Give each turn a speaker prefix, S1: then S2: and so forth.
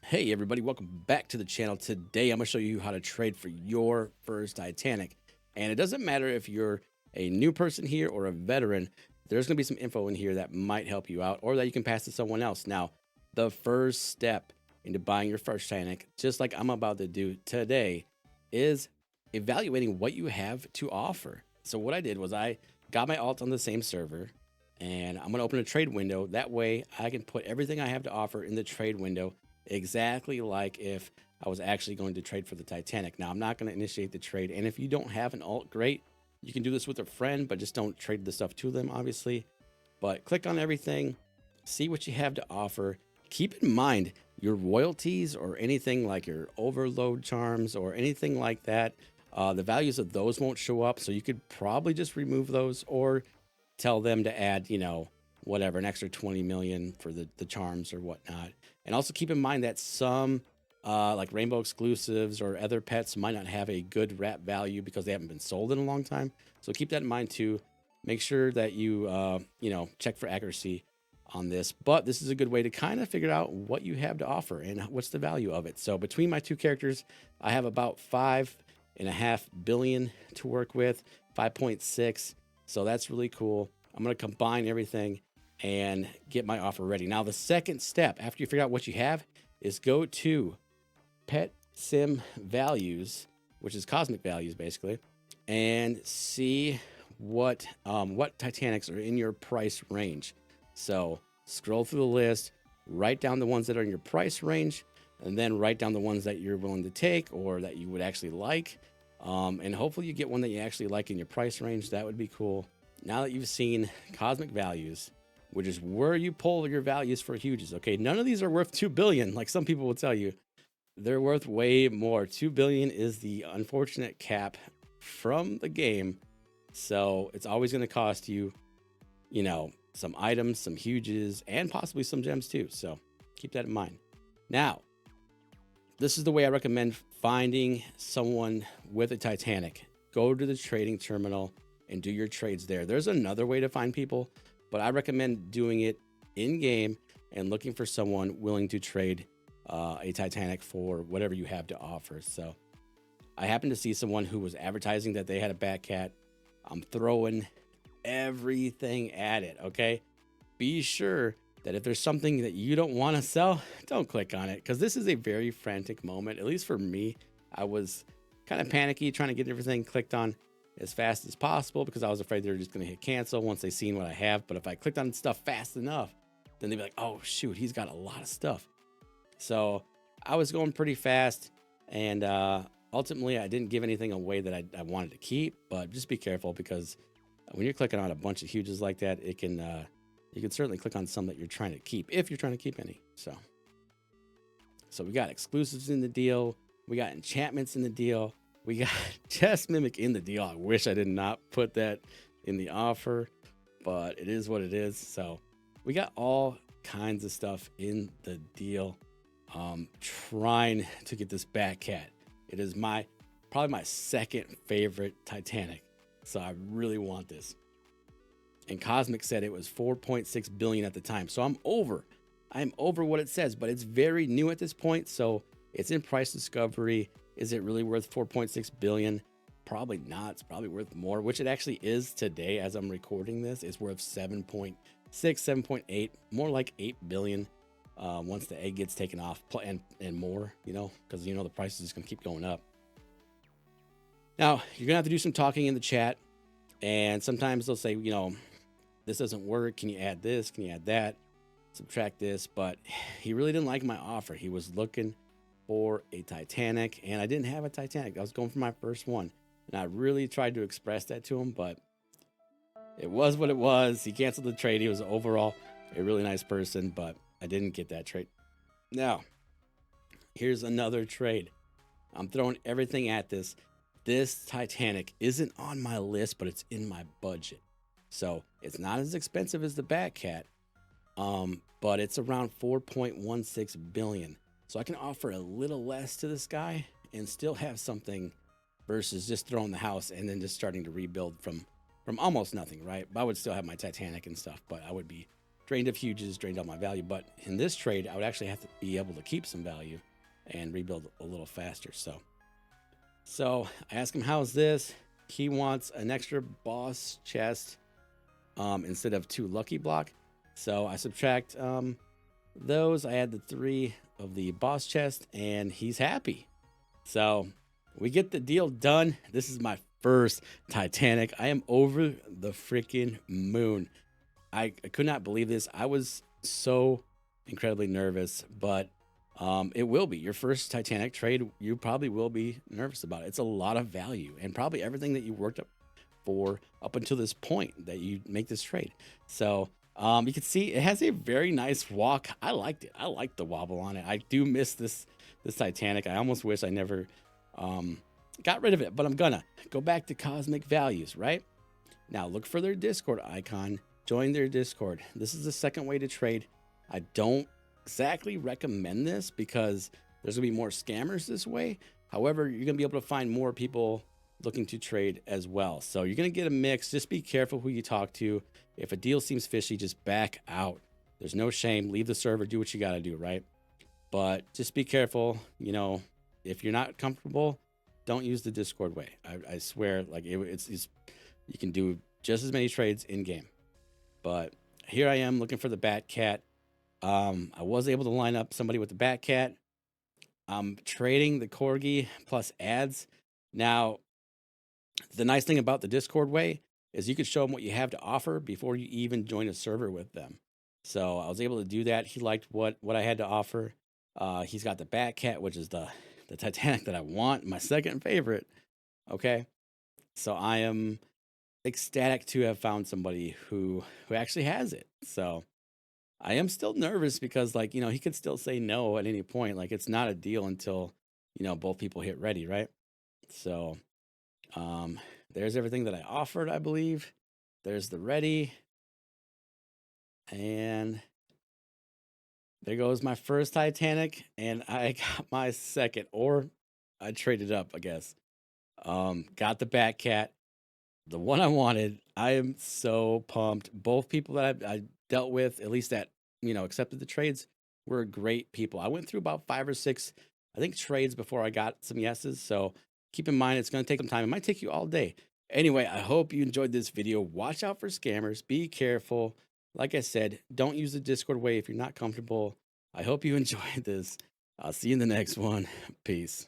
S1: Hey everybody, welcome back to the channel. Today I'm going to show you how to trade for your first Titanic. And it doesn't matter if you're a new person here or a veteran, there's going to be some info in here that might help you out or that you can pass to someone else. Now, the first step into buying your first Titanic, just like I'm about to do today, is evaluating what you have to offer. So what I did was I got my alt on the same server and I'm going to open a trade window. That way I can put everything I have to offer in the trade window exactly like if I was actually going to trade for the Titanic. Now, I'm not going to initiate the trade. And if you don't have an alt, great. You can do this with a friend, but just don't trade the stuff to them, obviously. But click on everything, see what you have to offer. Keep in mind your royalties or anything like your overload charms or anything like that. The values of those won't show up. So you could probably just remove those or tell them to add, whatever, an extra 20 million for the charms or whatnot. And also keep in mind that some like rainbow exclusives or other pets might not have a good wrap value because they haven't been sold in a long time. So keep that in mind too. Make sure that you, check for accuracy on this. But this is a good way to kind of figure out what you have to offer and what's the value of it. So between my two characters, I have about 5.5 billion to work with, 5.6. So that's really cool. I'm going to combine everything and get my offer ready. Now, the second step after you figure out what you have is go to Pet Sim Values, which is cosmic values basically, and see what Titanics are in your price range. So scroll through the list, write down the ones that are in your price range, and then write down the ones that you're willing to take or that you would actually like. And hopefully you get one that you actually like in your price range. That would be cool. Now that you've seen cosmic values, which is where you pull your values for huges. Okay, none of these are worth 2 billion, like some people will tell you. They're worth way more. 2 billion is the unfortunate cap from the game. So it's always going to cost you, some items, some huges, and possibly some gems too. So keep that in mind. Now, this is the way I recommend finding someone with a Titanic. Go to the trading terminal and do your trades there. There's another way to find people, but I recommend doing it in game and looking for someone willing to trade a Titanic for whatever you have to offer. So I happened to see someone who was advertising that they had a Batcat. I'm throwing everything at it. Okay, be sure that if there's something that you don't want to sell, don't click on it, because this is a very frantic moment. At least for me, I was kind of panicky trying to get everything clicked on as fast as possible because I was afraid they were just going to hit cancel once they seen what I have. But if I clicked on stuff fast enough, then they'd be like, oh shoot, he's got a lot of stuff. So I was going pretty fast, and ultimately I didn't give anything away that I wanted to keep. But just be careful, because when you're clicking on a bunch of huges like that, it can you can certainly click on some that you're trying to keep, if you're trying to keep any. So we got exclusives in the deal, we got enchantments in the deal, we got Chess Mimic in the deal. I wish I did not put that in the offer, but it is what it is. So we got all kinds of stuff in the deal. Trying to get this Batcat. It is probably my second favorite Titanic. So I really want this. And Cosmic said it was 4.6 billion at the time. So I'm over what it says, but it's very new at this point. So it's in price discovery. Is it really worth 4.6 billion? Probably not. It's probably worth more, which it actually is today as I'm recording this. It's worth 7.6, 7.8, more like 8 billion once the egg gets taken off, and more, because the price is just going to keep going up. Now, you're going to have to do some talking in the chat, and sometimes they'll say, this doesn't work. Can you add this? Can you add that? Subtract this. But he really didn't like my offer. He was looking for a Titanic, and I didn't have a Titanic. I was going for my first one, and I really tried to express that to him, but it was what it was. He canceled the trade. He was overall a really nice person, but I didn't get that trade. Now, here's another trade. I'm throwing everything at this. This Titanic isn't on my list, but it's in my budget. So it's not as expensive as the Batcat, but it's around 4.16 billion. So I can offer a little less to this guy and still have something versus just throwing the house and then just starting to rebuild from almost nothing, right? But I would still have my Titanic and stuff, but I would be drained a few, just drained all my value. But in this trade, I would actually have to be able to keep some value and rebuild a little faster. So I ask him, how's this? He wants an extra boss chest instead of 2 lucky block. So I subtract those. I add the 3 of the boss chest, and he's happy. So we get the deal done. This is my first Titanic. I am over the freaking moon. I could not believe this. I was so incredibly nervous, but it will be your first Titanic trade. You probably will be nervous about it. It's a lot of value and probably everything that you worked up for up until this point that you make this trade. So you can see it has a very nice walk. I liked it. I liked the wobble on it. I do miss this Titanic. I almost wish I never got rid of it, but I'm gonna go back to cosmic values. Right now, look for their Discord icon. Join their Discord. This is the second way to trade. I don't exactly recommend this because there's gonna be more scammers this way. However, you're gonna be able to find more people looking to trade as well. So you're gonna get a mix. Just be careful who you talk to. If a deal seems fishy, just back out. There's no shame. Leave the server. Do what you gotta do, right? But just be careful. You know, if you're not comfortable, don't use the Discord way. I swear, like it's you can do just as many trades in game. But here I am looking for the Bat Cat. I was able to line up somebody with the Bat Cat. I'm trading the Corgi plus ads. Now, the nice thing about the Discord way is you could show them what you have to offer before you even join a server with them. So I was able to do that. He liked what I had to offer. He's got the Bat Cat, which is the Titanic that I want, my second favorite. Okay, so I am ecstatic to have found somebody who actually has it. So I am still nervous because, like, you know, he could still say no at any point. Like, it's not a deal until, you know, both people hit ready, right? So there's everything that I offered, I believe. There's the ready. And there goes my first Titanic, and I got my second, or I traded up, I guess. Got the Bat Cat, the one I wanted. I am so pumped. Both people that I dealt with, at least that, you know, accepted the trades, were great people. I went through about 5 or 6, I think, trades before I got some yeses. So keep in mind, it's going to take some time. It might take you all day. Anyway, I hope you enjoyed this video. Watch out for scammers. Be careful. Like I said, don't use the Discord way if you're not comfortable. I hope you enjoyed this. I'll see you in the next one. Peace.